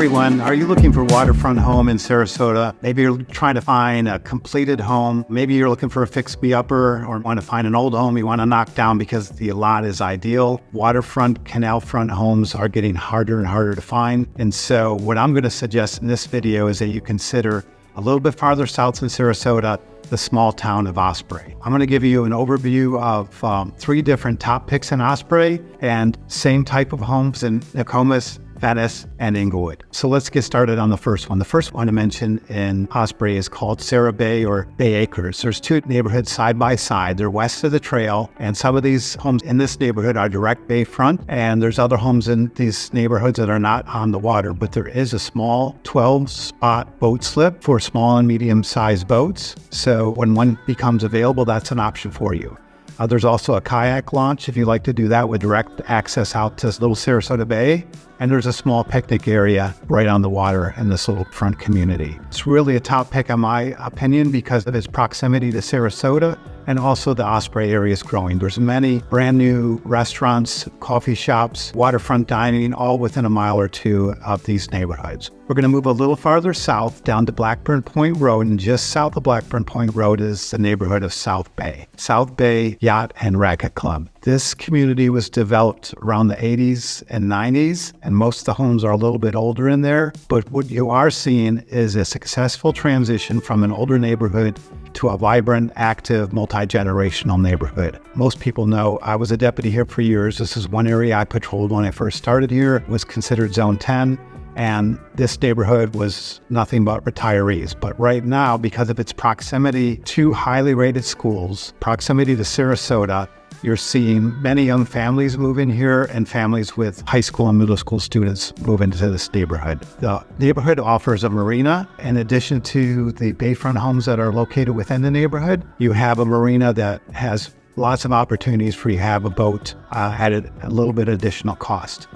everyone. Are you looking for a waterfront home in Sarasota? Maybe you're trying to find a completed home. Maybe you're looking for a fix-me-upper or want to find an old home you want to knock down because the lot is ideal. Waterfront, canal front homes are getting harder and harder to find. And so what I'm going to suggest in this video is that you consider a little bit farther south in Sarasota, the small town of Osprey. I'm going to give you an overview of 3 different top picks in Osprey and same type of homes in Nokomis, Venice, and Inglewood. So let's get started on the first one. The first one to mention in Osprey is called Sara Bay or Bay Acres. There's 2 neighborhoods side by side. They're west of the trail, and some of these homes in this neighborhood are direct bayfront, and there's other homes in these neighborhoods that are not on the water, but there is a small 12-spot boat slip for small and medium-sized boats. So when one becomes available, that's an option for you. There's also a kayak launch if you like to do that with direct access out to Little Sarasota Bay. And there's a small picnic area right on the water in this little front community. It's really a top pick in my opinion because of its proximity to Sarasota, and also the Osprey area is growing. There's many brand new restaurants, coffee shops, waterfront dining, all within a mile or 2 of these neighborhoods. We're going to move a little farther south down to Blackburn Point Road, and just south of Blackburn Point Road is the neighborhood of South Bay. South Bay Yacht and Racket Club. This community was developed around the 80s and 90s, and most of the homes are a little bit older in there. But what you are seeing is a successful transition from an older neighborhood to a vibrant, active, multi-generational neighborhood. Most people know I was a deputy here for years. This is one area I patrolled when I first started here. It was considered Zone 10. And this neighborhood was nothing but retirees. But right now, because of its proximity to highly rated schools, proximity to Sarasota, you're seeing many young families move in here and families with high school and middle school students move into this neighborhood. The neighborhood offers a marina. In addition to the bayfront homes that are located within the neighborhood, you have a marina that has lots of opportunities for you to have a boat at a little bit additional cost.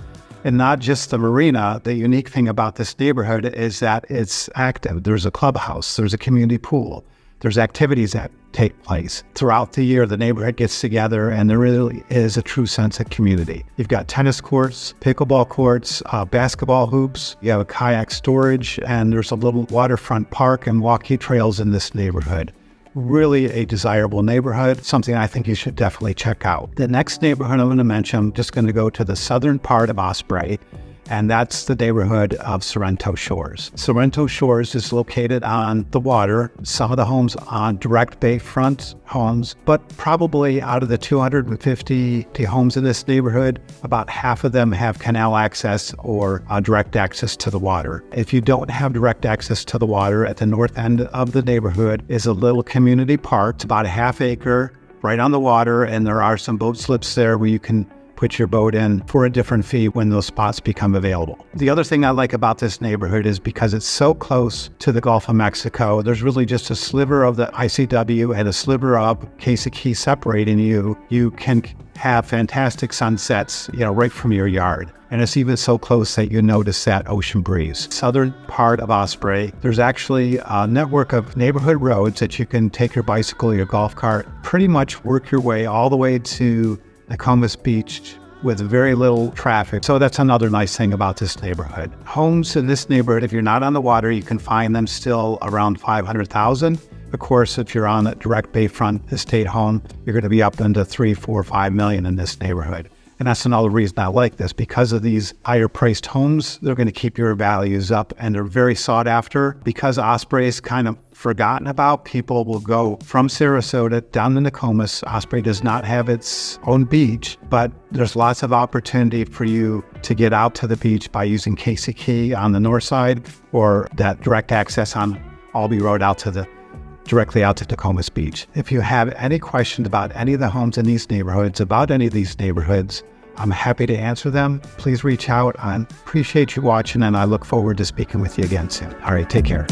And not just the marina, the unique thing about this neighborhood is that it's active. There's a clubhouse, there's a community pool, there's activities that take place. Throughout the year, the neighborhood gets together and there really is a true sense of community. You've got tennis courts, pickleball courts, basketball hoops, you have a kayak storage, and there's a little waterfront park and walking trails in this neighborhood. Really a desirable neighborhood, something I think you should definitely check out. The next neighborhood I'm going to mention, I'm just going to go to the southern part of Osprey, and that's the neighborhood of Sorrento Shores. Sorrento Shores is located on the water. Some of the homes on direct bayfront homes, but probably out of the 250 homes in this neighborhood, about half of them have canal access or direct access to the water. If you don't have direct access to the water, at the north end of the neighborhood is a little community park. It's about a half acre right on the water, and there are some boat slips there where you can put your boat in for a different fee when those spots become available. The other thing I like about this neighborhood is because it's so close to the Gulf of Mexico, there's really just a sliver of the ICW and a sliver of Case Key separating you. You can have fantastic sunsets, right from your yard. And it's even so close that you notice that ocean breeze. Southern part of Osprey, there's actually a network of neighborhood roads that you can take your bicycle or your golf cart, pretty much work your way all the way to Nokomis Beach with very little traffic. So that's another nice thing about this neighborhood. Homes in this neighborhood, if you're not on the water, you can find them still around $500,000. Of course, if you're on a direct bayfront estate home, you're going to be up into $3, $4, $5 million in this neighborhood. And that's another reason I like this. Because of these higher priced homes, they're going to keep your values up, and they're very sought after. Because Osprey is kind of forgotten about, people will go from Sarasota down to Nokomis. Osprey does not have its own beach, but there's lots of opportunity for you to get out to the beach by using Case Key on the north side, or that direct access on Albee Road directly out to Nokomis Beach. If you have any questions about any of the homes in these neighborhoods, I'm happy to answer them. Please reach out. I appreciate you watching, and I look forward to speaking with you again soon. All right, take care.